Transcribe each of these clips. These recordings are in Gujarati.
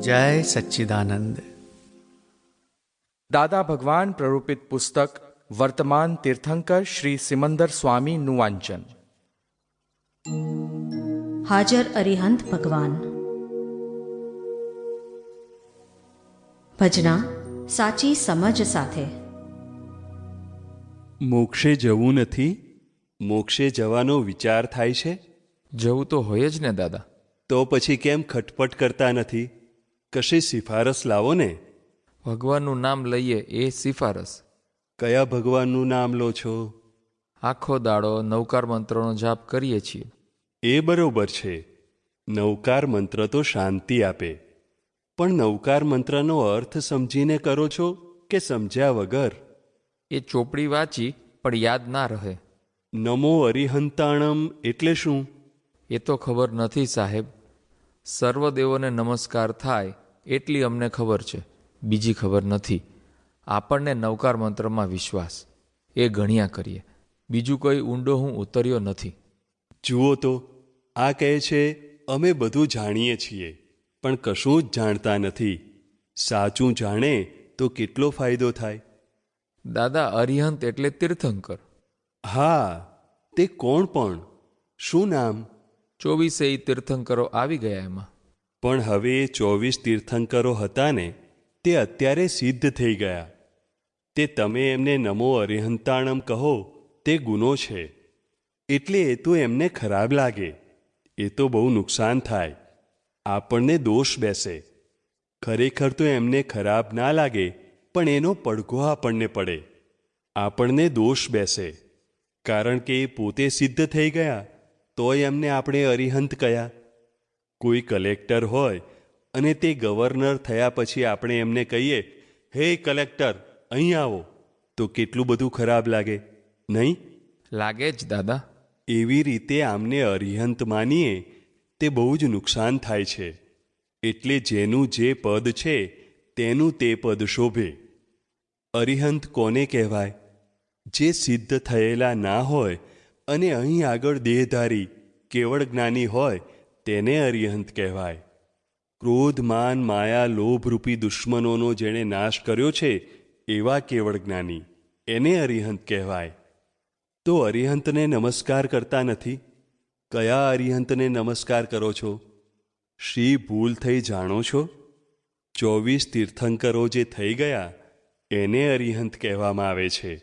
જય સચ્ચિદાનંદ. દાદા ભગવાન પ્રરૂપિત પુસ્તક વર્તમાન તીર્થંકર શ્રી સિમંદર સ્વામીનું વાંચન. હાજર અરિહંત ભગવાન. ભજના સાચી સમજ સાથે. મોક્ષે જવું નથી? મોક્ષે જવાનો વિચાર થાય છે? જવું તો હોય જ ને દાદા. તો પછી કેમ ખટપટ કરતા નથી? કશી સિફારસ લાવો ને. ભગવાનનું નામ લઈએ એ સિફારસ. કયા ભગવાનનું નામ લો છો? આખો દાડો નવકાર મંત્રોનો જાપ કરીએ છીએ. એ બરોબર છે. નવકાર મંત્ર તો શાંતિ આપે. પણ નવકાર મંત્રનો અર્થ સમજીને કરો છો કે સમજ્યા વગર? એ ચોપડી વાંચી પણ યાદ ના રહે. નમો અરિહંતાણમ એટલે શું? એ તો ખબર નથી સાહેબ. સર્વદેવોને નમસ્કાર થાય એટલી અમને ખબર છે, બીજી ખબર નથી. આપણને નવકાર મંત્રમાં વિશ્વાસ, એ ગણ્યા કરીએ. બીજું કંઈ ઊંડો હું ઉતર્યો નથી. જુઓ તો, આ કહે છે અમે બધું જાણીએ છીએ પણ કશું જ જાણતા નથી. સાચું જાણે તો કેટલો ફાયદો થાય. દાદા, અરિહંત એટલે તીર્થંકર. હા, તે કોણ પણ? શું નામ? 24 તીર્થંકરો આવી ગયા એમાં. પણ હવે 24 તીર્થંકરો હતા ને, તે અત્યારે સિદ્ધ થઈ ગયા. તે તમે એમને નમો અરિહંતાણમ કહો તે ગુનો છે. એટલે એ તો એમને ખરાબ લાગે. એ તો બહુ નુકસાન થાય, આપણને દોષ બેસે. ખરેખર તો એમને ખરાબ ના લાગે, પણ એનો પડઘો આપણને પડે, આપણને દોષ બેસે. કારણ કે એ પોતે સિદ્ધ થઈ ગયા તોય એમને આપણે અરિહંત કહ્યા. કોઈ કલેક્ટર હોય અને તે ગવર્નર થયા પછી આપણે એમને કહીએ, હે કલેક્ટર અહીં આવો, તો કેટલું બધું ખરાબ લાગે, નહીં? લાગે જ દાદા. એવી રીતે આમને અરિહંત માનીએ તે બહુ જ નુકસાન થાય છે. એટલે જેનું જે પદ છે તેનું તે પદ શોભે. અરિહંત કોને કહેવાય? જે સિદ્ધ થયેલા ના હોય અને અહીં આગળ દેહધારી કેવળ જ્ઞાની હોય તેને અરિહંત કહેવાય. ક્રોધ, માન, માયા, લોભરૂપી દુશ્મનોનો જેણે નાશ કર્યો છે એવા કેવળ જ્ઞાની, એને અરિહંત કહેવાય. તો અરિહંતને નમસ્કાર કરતા નથી? કયા અરિહંતને નમસ્કાર કરો છો? શી ભૂલ થઈ જાણો છો? 24 તીર્થંકરો જે થઈ ગયા એને અરિહંત કહેવામાં આવે છે.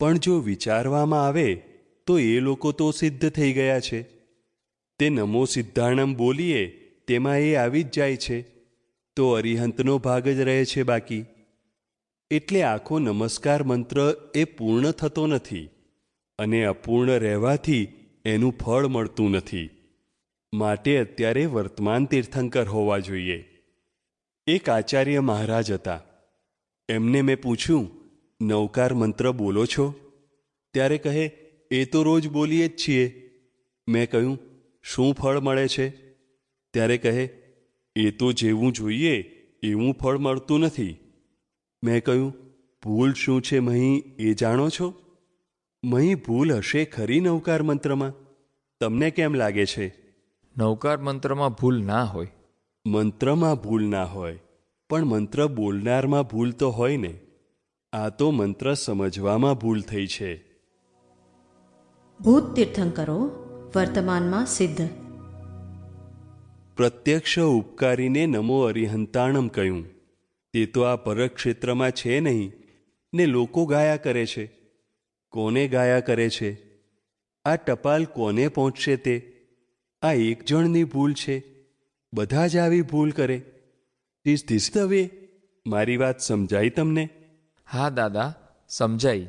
પણ જો વિચારવામાં આવે તો એ લોકો તો સિદ્ધ થઈ ગયા છે. તે નમો સિદ્ધાણમ બોલીએ તેમાં એ આવી જ જાય છે, તો અરિહંતનો ભાગ જ રહે છે બાકી. એટલે આખો નમસ્કાર મંત્ર એ પૂર્ણ થતો નથી અને અપૂર્ણ રહેવાથી એનું ફળ મળતું નથી. માટે અત્યારે વર્તમાન તીર્થંકર હોવા જોઈએ. એક આચાર્ય મહારાજ હતા. એમને મેં પૂછ્યું, નવકાર મંત્ર બોલો છો? ત્યારે કહે, એ તો રોજ બોલીએ જ છીએ. મેં કહ્યું, શું ફળ મળે છે? ત્યારે કહે, એ તો જેવું જોઈએ એવું ફળ મળતું નથી. મેં કહ્યું, ભૂલ શું છે મહી એ જાણો છો? મહી ભૂલ હશે ખરી નવકાર મંત્રમાં? તમને કેમ લાગે છે? નવકાર મંત્રમાં ભૂલ ના હોય. મંત્રમાં ભૂલ ના હોય, પણ મંત્ર બોલનારમાં ભૂલ તો હોય ને. આ તો મંત્ર સમજવામાં ભૂલ થઈ છે. ભૂત તીર્થંકરો વર્તમાનમાં સિદ્ધ. પ્રત્યક્ષ ઉપકારીને નમો અરિહંતાણમ કહ્યું. તે તો આ પરક ક્ષેત્રમાં છે નહીં ને લોકો ગાયા કરે છે. કોને ગાયા કરે છે? આ ટપાલ કોને પહોંચશે તે? આ એક જણની ભૂલ છે? બધા જ આવી ભૂલ કરે? હવે મારી વાત સમજાઈ તમને? હા દાદા, સમજાઈ.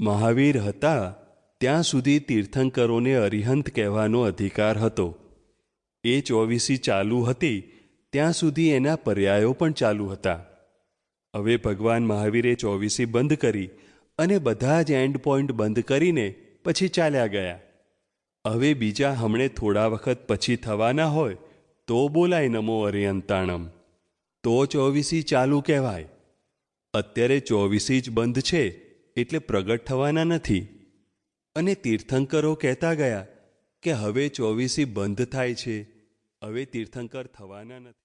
મહાવીર હતા ત્યાં સુધી તીર્થંકરોને અરિહંત કહેવાનો અધિકાર હતો. એ 24 ચાલુ હતી ત્યાં સુધી એના પર્યાયો પણ ચાલુ હતા. હવે ભગવાન મહાવીરે 24 બંધ કરી અને બધા જ એન્ડ પોઈન્ટ બંધ કરીને પછી ચાલ્યા ગયા. હવે બીજા હમણે થોડા વખત પછી થવાના હોય તો બોલાય નમો અરિહંતાણમ, તો 24 ચાલુ કહેવાય. અત્યારે 24 જ બંધ છે એટલે પ્રગટ થવાના નથી. અને તીર્થંકરો કહેતા ગયા કે હવે 24 બંધ થાય છે, હવે તીર્થંકર થવાના નથી.